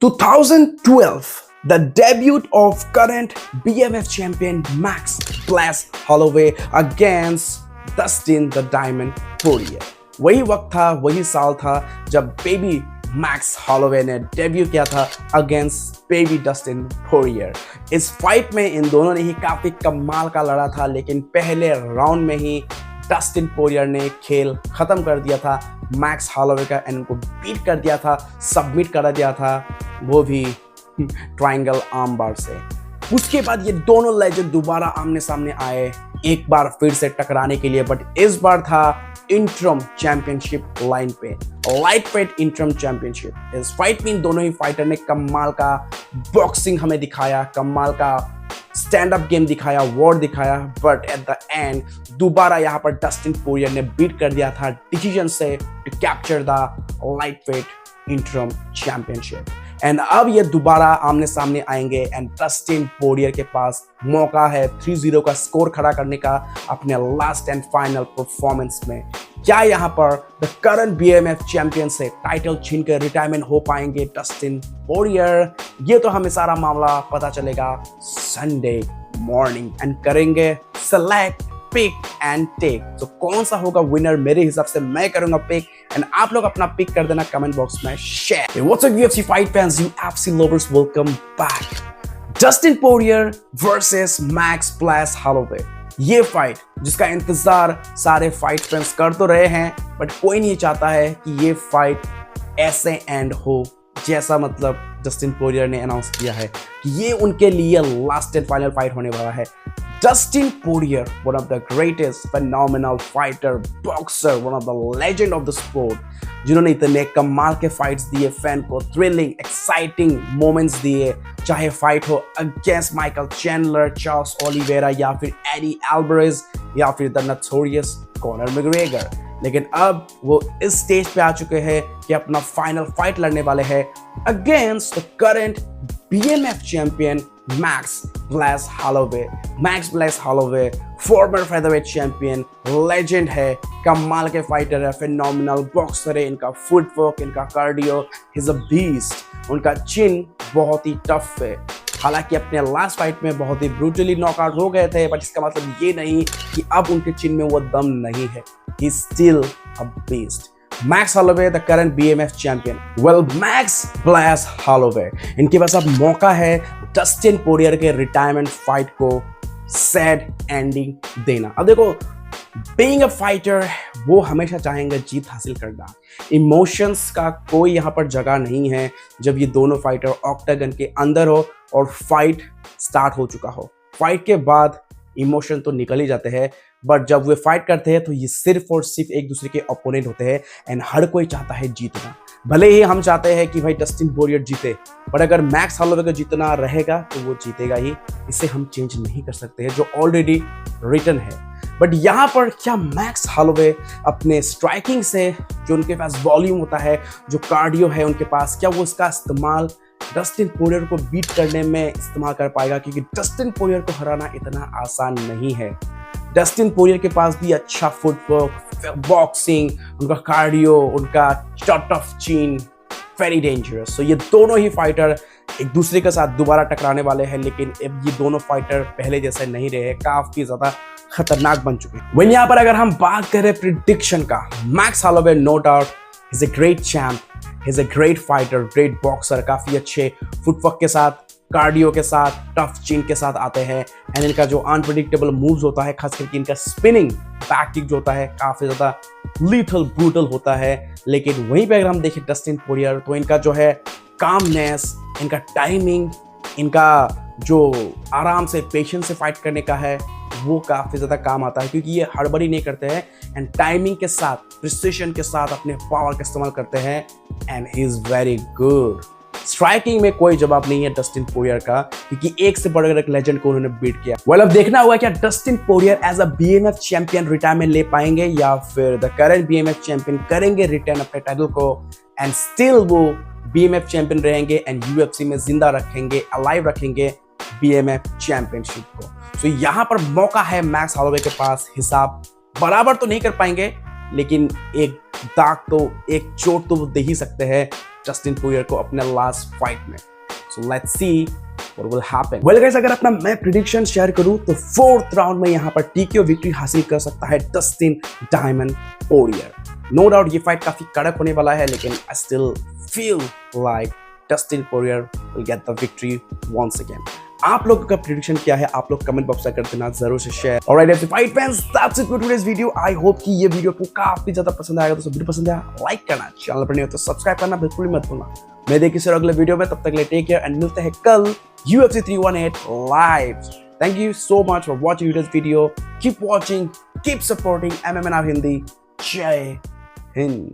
2012, the debut of current BMF champion Max Bless Holloway against Dustin the Diamond Poirier। वही वक्त था, वही साल था जब बेबी मैक्स हॉलोवे ने डेब्यू किया था अगेंस्ट बेबी डस्टिन पोरियर। इस फाइट में इन दोनों ने ही काफी कमाल का लड़ा था, लेकिन पहले राउंड में ही डस्टिन पोरियर ने खेल खत्म कर दिया था मैक्स हॉलोवे का एंड उनको बीट कर दिया था, सबमिट कर दिया था, वो भी ट्रायंगल आर्म बार से। उसके बाद ये दोनों लेजेंड दोबारा आमने सामने आए एक बार फिर से टकराने के लिए, बट इस बार था इंटरम चैंपियनशिप लाइन पे, लाइट वेट इंटरम चैंपियनशिप। इस फाइट में इन दोनों ही फाइटर ने कमाल का बॉक्सिंग हमें दिखाया, कमाल का स्टैंड अप गेम दिखाया, वॉर दिखाया, बट एट द एंड दोबारा यहाँ पर डस्टिन पोरियर ने बीट कर दिया था डिसीजन से to capture the light weight interim championship. And अब ये दोबारा आमने सामने आएंगे एंड डस्टिन पोरियर के पास मौका है 3-0 का स्कोर खड़ा करने का अपने लास्ट एंड फाइनल परफॉर्मेंस में। क्या यहाँ पर द करंट बीएमएफ चैंपियन से टाइटल छीन कर रिटायरमेंट हो पाएंगे डस्टिन पोरियर? ये तो हमें सारा मामला पता चलेगा संडे मॉर्निंग एंड करेंगे सेलेक्ट पिक एंड टेक। तो कौन सा होगा विनर? मेरे हिसाब से मैं करूंगा पिक एंड आप लोग अपना पिक कर देना कमेंट बॉक्स में share. What's up UFC fight fans, UFC lovers, welcome back. Dustin Poirier versus max bless Holloway, ये फाइट जिसका इंतजार सारे फाइट फैंस कर तो रहे हैं, बट कोई नहीं चाहता है कि ये फाइट ऐसे एंड हो जैसा मतलब डस्टिन पोरियर ने अनाउंस किया है कि ये उनके लिए लास्ट एंड फाइनल फाइट होने वाला है। Dustin Poirier, one of the greatest phenomenal fighter, boxer, one of the legend of the sport, जिन्होंने इतने कमाल के फाइट्स दिए, फैन को थ्रिलिंग एक्साइटिंग मोमेंट्स दिए, चाहे फाइट हो against Michael Chandler, Charles Oliveira या फिर एडी एल्वारेज या फिर द नोटोरियस कॉनर मैग्रेगर। लेकिन अब वो इस स्टेज पे आ चुके हैं कि अपना फाइनल फाइट लड़ने वाले हैं against the current BMF champion max bless Holloway. Max bless Holloway farmer featherweight champion, legend है, कमाल के फाइटर है, फिनोमिनल बॉक्सर है, इनका फुटवर्क, इनका कार्डियो इज अ बीस्ट, उनका चिन बहुत ही टफ है। हालांकि अपने लास्ट फाइट में बहुत ही ब्रूटली नॉकआउट हो गए थे, बट इसका मतलब ये नहीं कि अब उनके चिन में वो दम नहीं है। He still a beast. Max Holloway the current BMF champion. Well, max bless Holloway, इनके पास अब मौका है डस्टिन पोरियर के रिटायरमेंट फाइट को सैड एंडिंग देना। अब देखो, बीइंग अ फाइटर वो हमेशा चाहेंगे जीत हासिल करना, इमोशंस का कोई यहाँ पर जगह नहीं है जब ये दोनों फाइटर ऑक्टागन के अंदर हो और फाइट स्टार्ट हो चुका हो। फाइट के बाद इमोशन तो निकल ही जाते हैं, बट जब वे फाइट करते हैं तो ये सिर्फ और सिर्फ एक दूसरे के ओपोनेंट होते हैं एंड हर कोई चाहता है जीतना। भले ही हम चाहते हैं कि भाई डस्टिन पोरियर जीते, पर अगर मैक्स हॉलोवे का जीतना रहेगा तो वो जीतेगा ही, इसे हम चेंज नहीं कर सकते हैं, जो ऑलरेडी रिटन है। बट यहाँ पर क्या मैक्स हॉलोवे अपने स्ट्राइकिंग से, जो उनके पास वॉल्यूम होता है, जो कार्डियो है उनके पास, क्या वो इसका इस्तेमाल डस्टिन पोरियर को बीट करने में इस्तेमाल कर पाएगा? क्योंकि डस्टिन पोरियर को हराना इतना आसान नहीं है। डस्टिन पोरियर के पास भी अच्छा फुटवर्क, बॉक्सिंग, उनका कार्डियो, उनका टफ चीन, वेरी डेंजरस। सो ये दोनों ही फाइटर एक दूसरे के साथ दोबारा टकराने वाले हैं, लेकिन अब ये दोनों फाइटर पहले जैसे नहीं रहे, काफी ज्यादा खतरनाक बन चुके हैं। वहीं यहाँ पर अगर हम बात करें प्रिडिक्शन का, Max Holloway no doubt is a great champ, is a great fighter, great boxer, काफी अच्छे फुटवर्क के साथ, कार्डियो के साथ, टफ चिन के साथ आते हैं एंड इनका जो अनप्रेडिक्टेबल मूव्स होता है, खास करके इनका स्पिनिंग बैक किक जो होता है काफी ज्यादा लीथल ब्रूटल होता है। लेकिन वहीं पे अगर हम देखें डस्टिन पोरियर, तो इनका जो है कामनेस, इनका टाइमिंग, इनका जो आराम से पेशेंस से फाइट करने का है, वो काफी ज्यादा काम आता है, क्योंकि ये हड़बड़ी नहीं करते हैं एंड टाइमिंग के साथ, प्रिसिशन के साथ अपने पावर का इस्तेमाल करते हैं and he is very good. Striking में कोई जवाब नहीं है डस्टिन पोरियर का, क्योंकि एक से बढ़कर एक लेजेंड को उन्होंने बीट किया। वेल, अब देखना होगा क्या Dustin Poirier as a BMF champion retirement ले पाएंगे या फिर द करंट BMF चैंपियन करेंगे रिटर्न अपने टाइटल को एंड स्टिल वो BMF चैंपियन रहेंगे एंड UFC में जिंदा रखेंगे, अलाइव रखेंगे BMF चैंपियनशिप को। तो यहाँ पर मौका है मैक्स हॉलोवे के पास। हिसाब बराबर तो नहीं कर पाएंगे, लेकिन एक दाग तो, एक चोट तो वो दे ही सकते हैं जस्टिन पोरियर को अपने लास्ट फाइट में। So let's see what will happen. Well guys, अगर अपना मैं प्रिडिक्शन शेयर करूं तो 4th राउंड में यहाँ पर टीकेओ विक्ट्री हासिल कर सकता है Dustin Diamond Poirier. No doubt ये फाइट काफी कड़क होने वाला है, लेकिन I still feel like Dustin Poirier will get the victory once again. आप लोगों का प्रिडिक्शन क्या है, आप लोग कमेंट बॉक्स में कर देना जरूर से share. Alright FC fight fans, that's it for today's video. I hope कि ये वीडियो आपको काफी ज्यादा पसंद आएगा। तो वीडियो पसंद आया लाइक करना, चैनल पर नहीं हो तो सब्सक्राइब करना बिल्कुल मत भूलना। मैं देखिए सर अगले वीडियो में, तब तक के लिए टेक केयर एंड मिलते हैं कल UFC 318 live. Thank you so much for watching this video. Keep watching, keep supporting MMNR Hindi. Jai Hind.